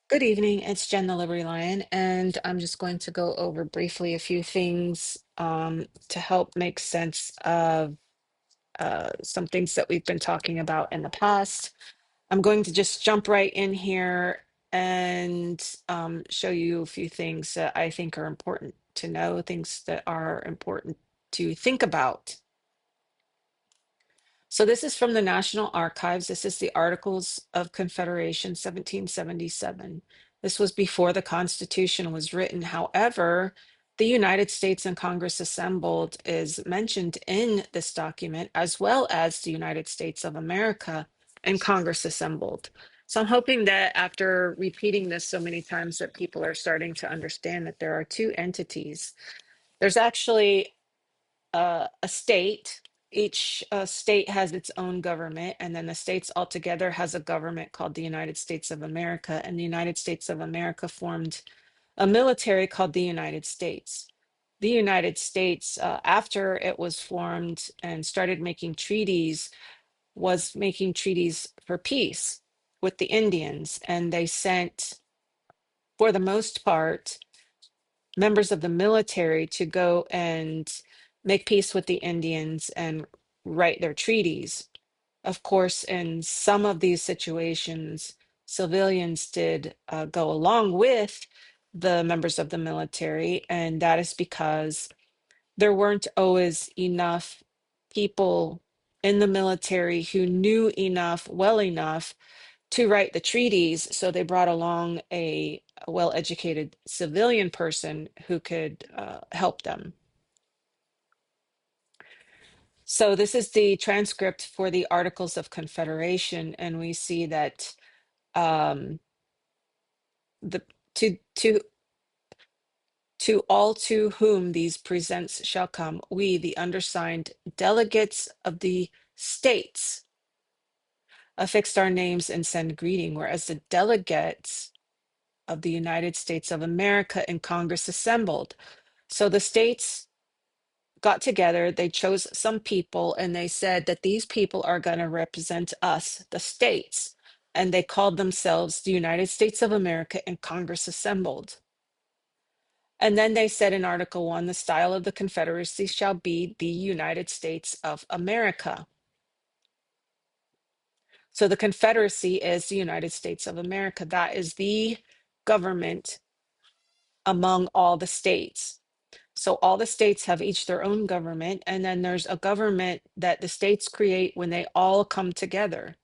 Good evening, it's Jen the Liberty Lion, and I'm just going to go over briefly a few things to help make sense of some things that we've been talking about in the past. I'm going to just jump right in here and show you a few things that I think are important to know, things that are important to think about. So this is from the National Archives. This is the Articles of Confederation, 1777. This was before the Constitution was written. However, the United States and Congress assembled is mentioned in this document, as well as the United States of America and Congress assembled. So I'm hoping that after repeating this so many times that people are starting to understand that there are two entities. There's actually a state. Each state has its own government, and then the states altogether has a government called the United States of America. And the United States of America formed a military called the United States. The United States, after it was formed and started making treaties, was making treaties for peace with the Indians. And they sent, for the most part, members of the military to go and make peace with the Indians and write their treaties. Of course, in some of these situations, civilians did go along with the members of the military, and that is because there weren't always enough people in the military who knew enough, well enough to write the treaties. So they brought along a well-educated civilian person who could help them. So this is the transcript for the Articles of Confederation, and we see that um, the to all to whom these presents shall come, we, the undersigned delegates of the states, affixed our names and send greeting, whereas the delegates of the United States of America in Congress assembled. So the states got together, they chose some people, and they said that these people are going to represent us, the states. And they called themselves the United States of America and Congress assembled. And then they said in Article 1, the style of the Confederacy shall be the United States of America. So the Confederacy is the United States of America. That is the government among all the states. So all the states have each their own government, and then there's a government that the states create when they all come together,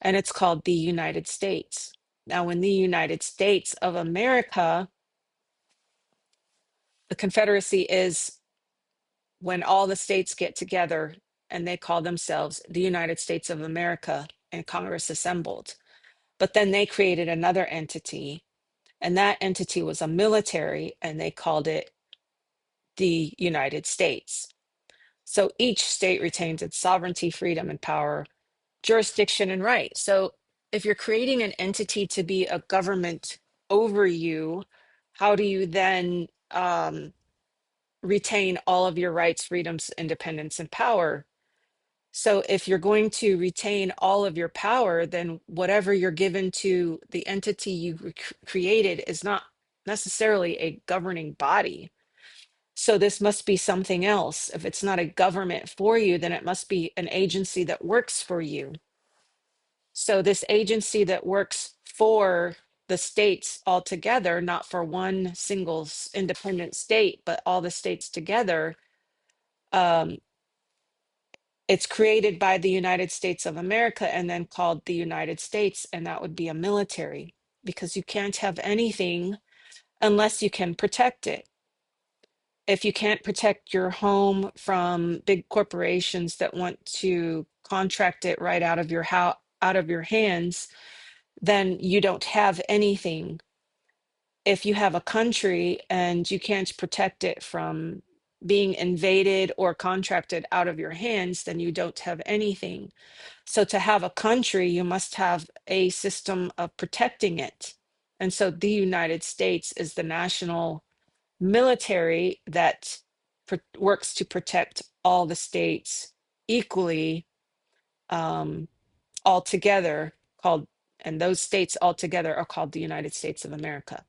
and it's called the United States. Now, when the United States of America, the Confederacy is when all the states get together and they call themselves the United States of America and Congress assembled. But then they created another entity, and that entity was a military, and they called it the United States. So each state retains its sovereignty, freedom, and power, jurisdiction, and right. So if you're creating an entity to be a government over you, how do you then retain all of your rights, freedoms, independence, and power? So if you're going to retain all of your power, then whatever you're given to the entity you created is not necessarily a governing body. So this must be something else. If it's not a government for you, then it must be an agency that works for you. So this agency that works for the states altogether, not for one single independent state, but all the states together, um, it's created by the United States of America and then called the United States, and that would be a military, because you can't have anything unless you can protect it. If you can't protect your home from big corporations that want to contract it right out of your out of your hands, then you don't have anything. If you have a country and you can't protect it from being invaded or contracted out of your hands, then you don't have anything. So to have a country, you must have a system of protecting it. And so the United States is the national military that works to protect all the states equally, um, all together, called And those states altogether are called the United States of America.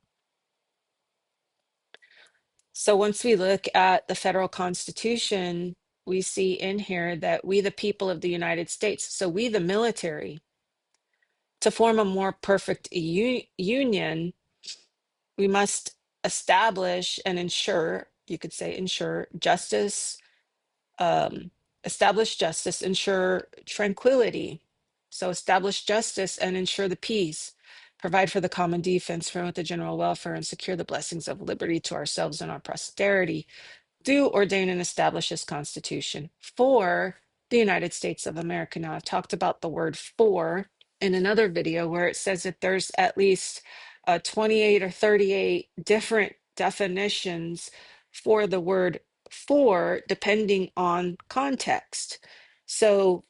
So once we look at the federal constitution, we see in here that we, the people of the United States, so we, the military, to form a more perfect union, we must establish and ensure, you could say ensure justice, um, establish justice, ensure tranquility. So establish justice and ensure the peace, provide for the common defense, promote the general welfare, and secure the blessings of liberty to ourselves and our posterity. Do ordain and establish this Constitution for the United States of America. Now, I've talked about the word for in another video where it says that there's at least 28 or 38 different definitions for the word for, depending on context. So,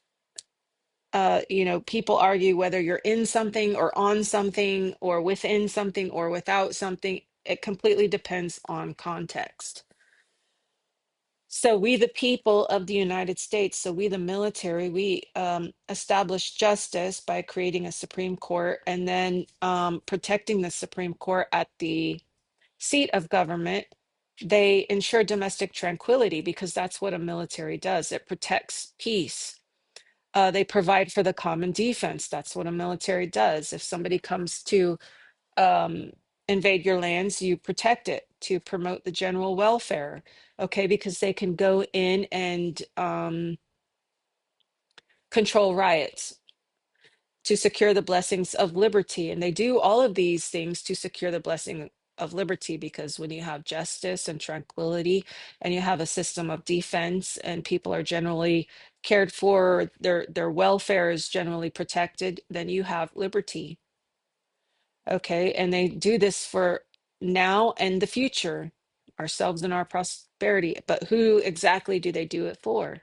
people argue whether you're in something or on something or within something or without something. It completely depends on context. So we, the people of the United States, so we, the military, we establish justice by creating a Supreme Court and then protecting the Supreme Court at the seat of government. They ensure domestic tranquility because that's what a military does. It protects peace. They provide for the common defense. That's what a military does. If somebody comes to um, invade your lands, you protect it to promote the general welfare. Okay, because they can go in and control riots to secure the blessings of liberty. And they do all of these things to secure the blessing of liberty, because when you have justice and tranquility and you have a system of defense and people are generally cared for, their welfare is generally protected, then you have liberty. Okay, and they do this for now and the future, ourselves and our prosperity. But who exactly do they do it for?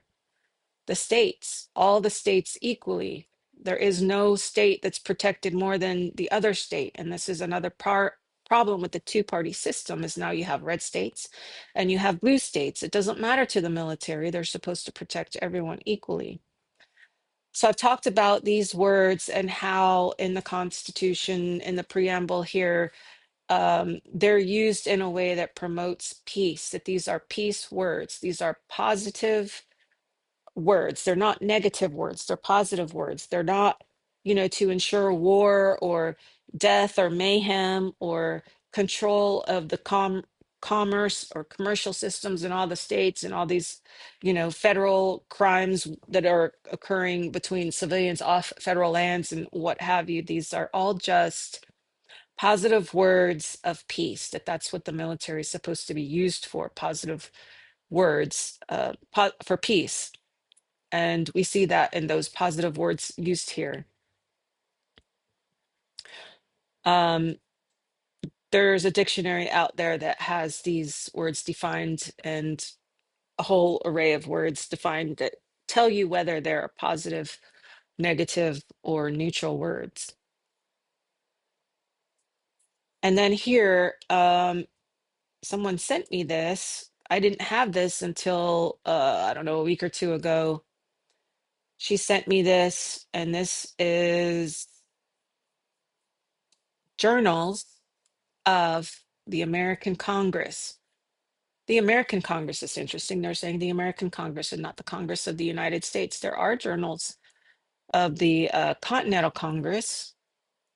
The states, all the states equally. There is no state that's protected more than the other state. And this is another problem with the two-party system, is now you have red states and you have blue states. It doesn't matter to the military. They're supposed to protect everyone equally. So I've talked about these words and how in the Constitution, in the preamble here, they're used in a way that promotes peace, that these are peace words. These are positive words. They're not negative words. They're positive words. They're not, to ensure war or death or mayhem or control of the commerce or commercial systems in all the states and all these, federal crimes that are occurring between civilians off federal lands and what have you. These are all just positive words of peace, that's what the military is supposed to be used for, positive words for peace. And we see that in those positive words used here. Um, there's a dictionary out there that has these words defined, and a whole array of words defined that tell you whether they're positive, negative, or neutral words. And then here, someone sent me this. I didn't have this until, I don't know, a week or two ago. She sent me this, and this is journals of the American Congress. The American Congress is interesting. They're saying the American Congress and not the Congress of the United States. There are journals of the Continental Congress,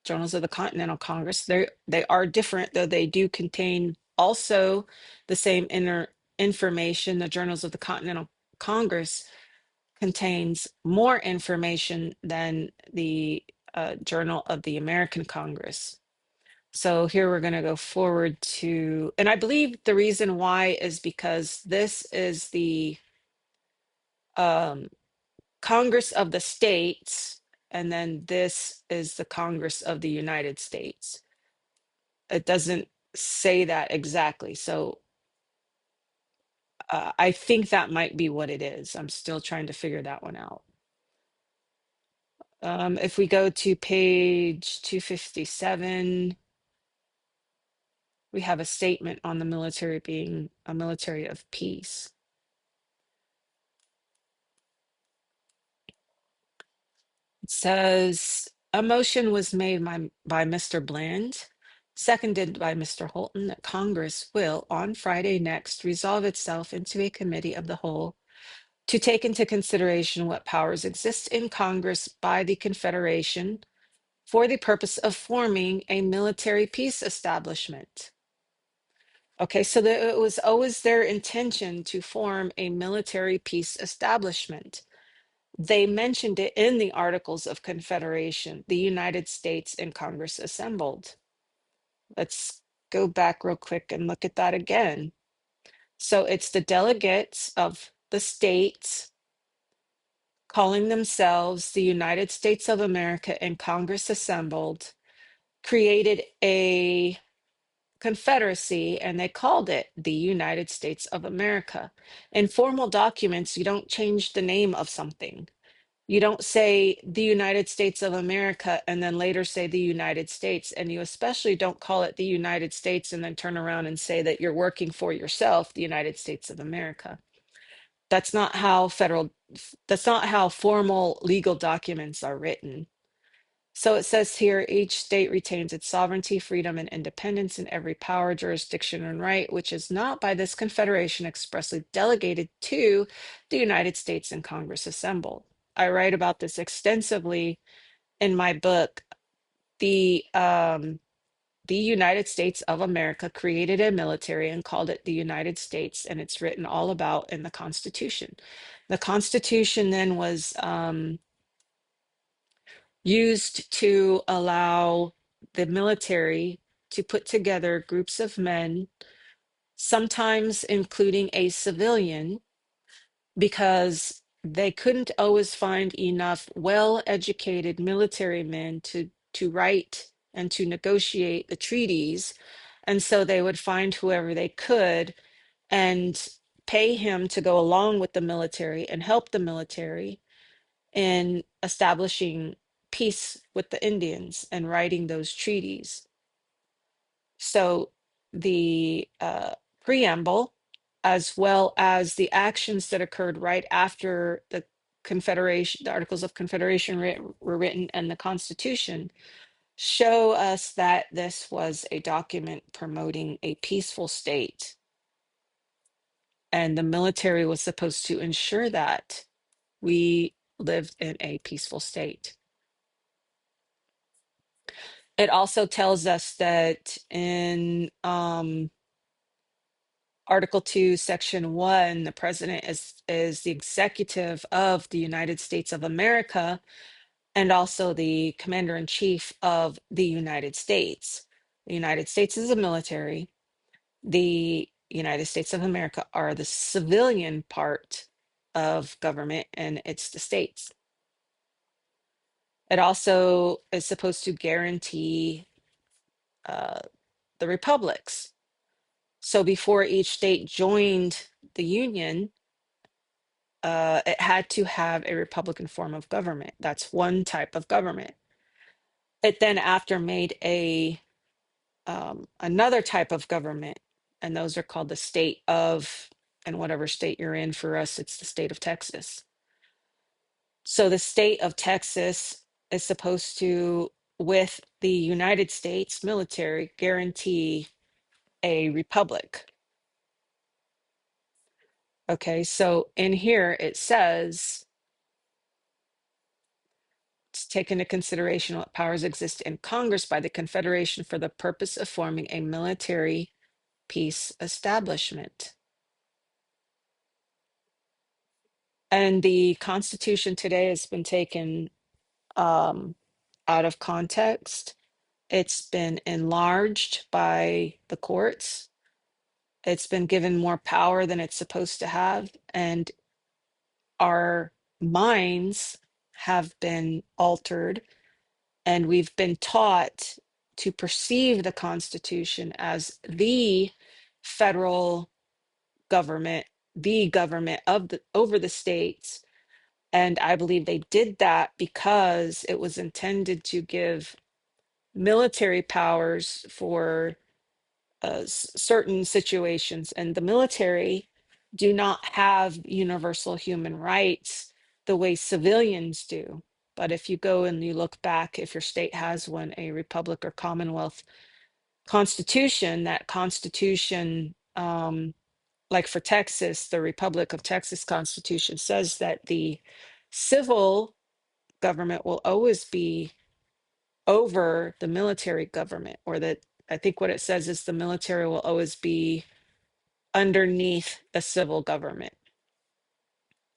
journals of the Continental Congress. They are different, though they do contain also the same inner information. The journals of the Continental Congress contains more information than the Journal of the American Congress. So here we're going to go forward to, and I believe the reason why is because this is the um, Congress of the states, and then this is the Congress of the United States. It doesn't say that exactly. So I think that might be what it is. I'm still trying to figure that one out. If we go to page 257, we have a statement on the military being a military of peace. It says, A motion was made by Mr. Bland, seconded by Mr. Holton, that Congress will, on Friday next, resolve itself into a committee of the whole to take into consideration what powers exist in Congress by the Confederation for the purpose of forming a military peace establishment. Okay, so it was always their intention to form a military peace establishment. They mentioned it in the Articles of Confederation, the United States and Congress assembled. Let's go back real quick and look at that again. So it's the delegates of the states calling themselves the United States of America and Congress assembled, created a confederacy, and they called it the United States of America. In formal documents, you don't change the name of something. You don't say the United States of America and then later say the United States. And you especially don't call it the United States and then turn around and say that you're working for yourself, the United States of America. That's not how that's not how formal legal documents are written. So it says here, each state retains its sovereignty, freedom, and independence in every power, jurisdiction, and right, which is not by this confederation expressly delegated to the United States and Congress assembled. I write about this extensively in my book. The United States of America created a military and called it the United States, and it's written all about in the Constitution. The Constitution then was used to allow the military to put together groups of men, sometimes including a civilian, because they couldn't always find enough well-educated military men to write and to negotiate the treaties. And so they would find whoever they could and pay him to go along with the military and help the military in establishing peace with the Indians and writing those treaties. So the preamble, as well as the actions that occurred right after the Confederation, the Articles of Confederation were written, and the Constitution, show us that this was a document promoting a peaceful state. And the military was supposed to ensure that we lived in a peaceful state. It also tells us that in Article 2, Section 1, the president is the executive of the United States of America and also the commander in chief of the United States. The United States is a military. The United States of America are the civilian part of government, and it's the states. It also is supposed to guarantee uh, the republics. So before each state joined the Union, it had to have a Republican form of government. That's one type of government. It then after made a another type of government, and those are called the state of, and whatever state you're in, for us, it's the state of Texas. So the state of Texas is supposed to, with the United States military, guarantee a republic. Okay, so in here it says, to take into consideration what powers exist in Congress by the Confederation for the purpose of forming a military peace establishment. And the Constitution today has been taken out of context. It's been enlarged by the courts. It's been given more power than it's supposed to have. And our minds have been altered, and we've been taught to perceive the Constitution as the federal government, the government of the over the states. And I believe they did that because it was intended to give military powers for certain situations. And the military do not have universal human rights the way civilians do. But if you go and you look back, if your state has one, a republic or commonwealth constitution, that constitution, like for Texas, the Republic of Texas Constitution says that the civil government will always be over the military government, or that I think what it says is the military will always be underneath the civil government.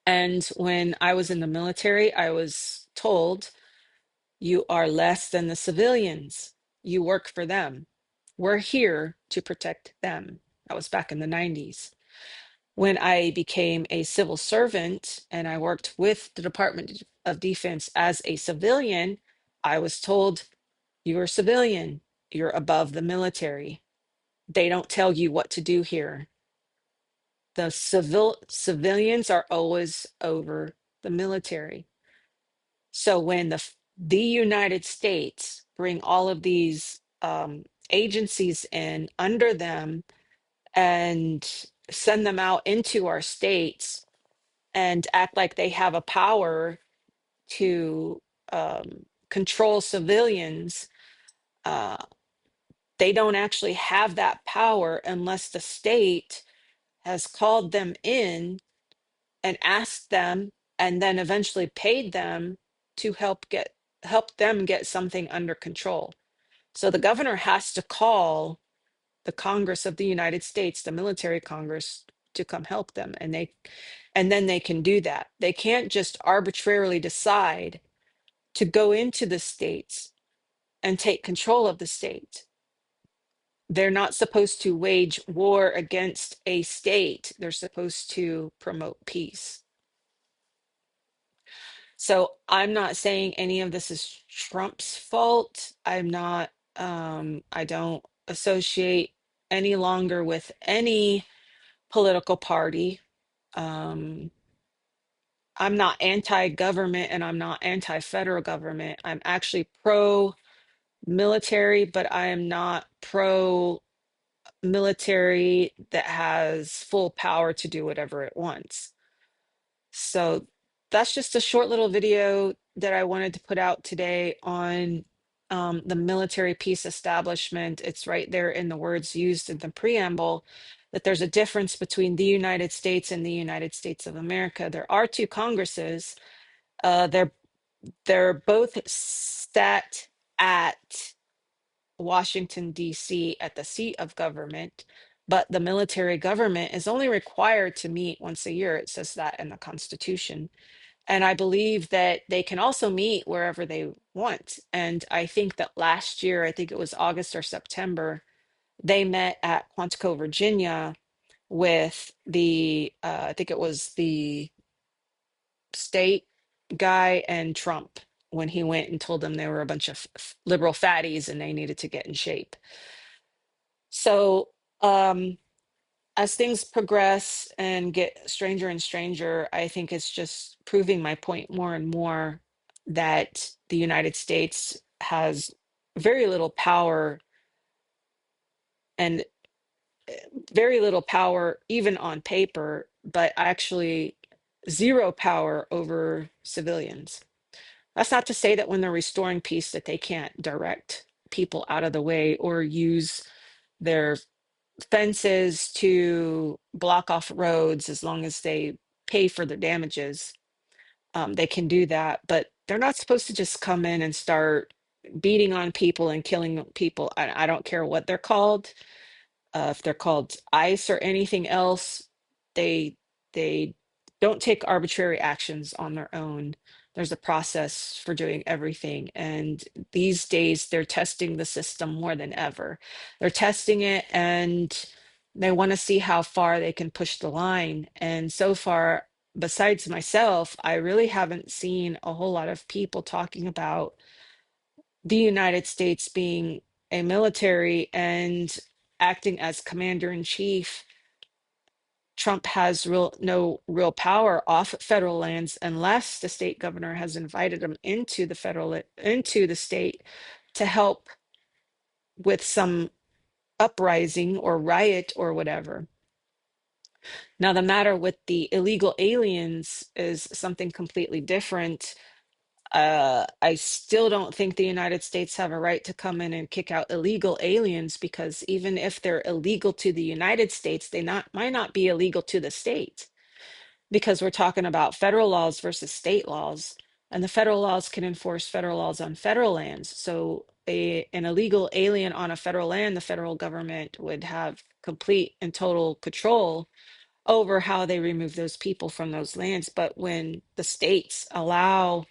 And when I was in the military, I was told, you are less than the civilians. You work for them. We're here to protect them. That was back in the 90s. When I became a civil servant and I worked with the Department of Defense as a civilian, I was told, you're a civilian, you're above the military. They don't tell you what to do here. The civilians are always over the military. So when the United States bring all of these agencies in under them and send them out into our states and act like they have a power to control civilians, uh, they don't actually have that power unless the state has called them in and asked them and then eventually paid them to help them get something under control. So the governor has to call the Congress of the United States, the military Congress, to come help them, and then they can do that. They can't just arbitrarily decide to go into the states and take control of the state. They're not supposed to wage war against a state. They're supposed to promote peace. So I'm not saying any of this is Trump's fault. I don't associate any longer with any political party. Um, I'm not anti-government and I'm not anti-federal government. I'm actually pro-military, but I am not pro-military that has full power to do whatever it wants. So that's just a short little video that I wanted to put out today on the military peace establishment. It's right there in the words used in the preamble that there's a difference between the United States and the United States of America. There are two Congresses. They're both sat at Washington, D.C., at the seat of government, but the military government is only required to meet once a year. It says that in the Constitution. And I believe that they can also meet wherever they want. And I think that last year, I think it was August or September, they met at Quantico, Virginia with I think it was the state guy and Trump when he went and told them they were a bunch of liberal fatties and they needed to get in shape. So, as things progress and get stranger and stranger, I think it's just proving my point more and more that the United States has very little power and very little power, even on paper, but actually zero power over civilians. That's not to say that when they're restoring peace that they can't direct people out of the way or use their fences to block off roads as long as they pay for the damages. They can do that, but they're not supposed to just come in and start beating on people and killing people. I don't care what they're called. If they're called ICE or anything else, they they don't take arbitrary actions on their own. There's a process for doing everything. And these days they're testing the system more than ever. They're testing it and they want to see how far they can push the line. And so far, besides myself, I really haven't seen a whole lot of people talking about the United States being a military and acting as commander in chief. Trump has no real power off federal lands unless the state governor has invited him into the state to help with some uprising or riot or whatever. Now, the matter with the illegal aliens is something completely different. I still don't think the United States have a right to come in and kick out illegal aliens, because even if they're illegal to the United States, they not might not be illegal to the state, because we're talking about federal laws versus state laws, and the federal laws can enforce federal laws on federal lands. So an illegal alien on a federal land, the federal government would have complete and total control over how they remove those people from those lands. But when the states allow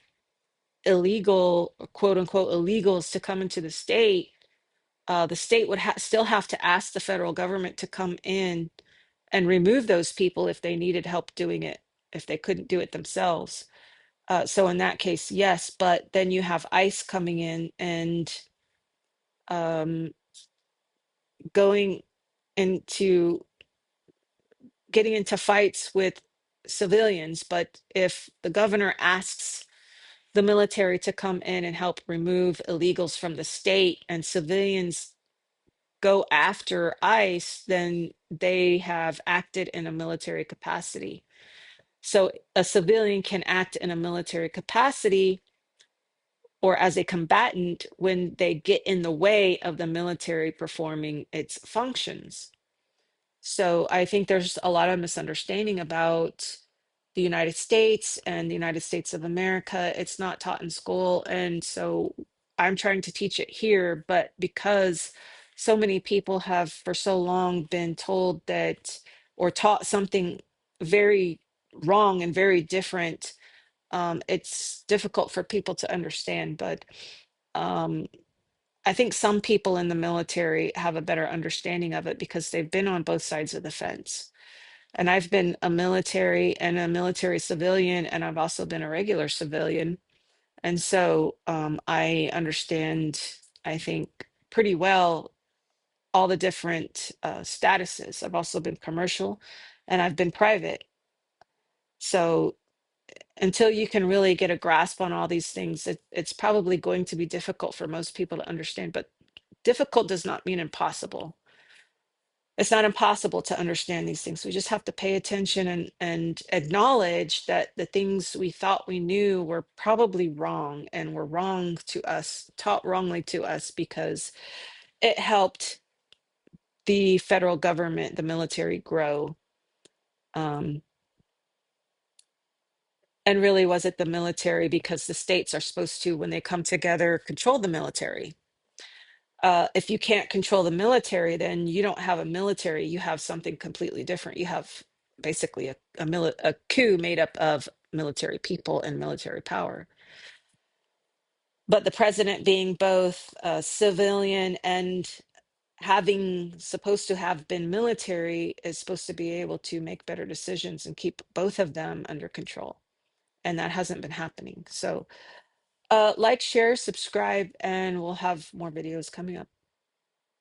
illegal, quote unquote, illegals to come into the state would still have to ask the federal government to come in and remove those people if they needed help doing it, if they couldn't do it themselves. So in that case, yes, but then you have ICE coming in and um, going into getting into fights with civilians. But if the governor asks the military to come in and help remove illegals from the state, and civilians go after ICE, then they have acted in a military capacity. So a civilian can act in a military capacity or as a combatant when they get in the way of the military performing its functions. So I think there's a lot of misunderstanding about the United States and the United States of America. It's not taught in school. And so I'm trying to teach it here, but because so many people have for so long been told that, or taught something very wrong and very different, it's difficult for people to understand. But um, I think some people in the military have a better understanding of it because they've been on both sides of the fence. And I've been a military and a military civilian, and I've also been a regular civilian. And so I understand, I think, pretty well all the different statuses. I've also been commercial and I've been private. So until you can really get a grasp on all these things, it's probably going to be difficult for most people to understand. But difficult does not mean impossible. It's not impossible to understand these things. We just have to pay attention and acknowledge that the things we thought we knew were probably wrong, and were wrong to us, taught wrongly to us, because it helped the federal government, the military, grow. Um, and really, was it the military? Because the states are supposed to, when they come together, control the military. If you can't control the military, then you don't have a military. You have something completely different. You have basically a coup made up of military people and military power. But the president, being both a civilian and having supposed to have been military, is supposed to be able to make better decisions and keep both of them under control. And that hasn't been happening. So like, share, subscribe, and we'll have more videos coming up.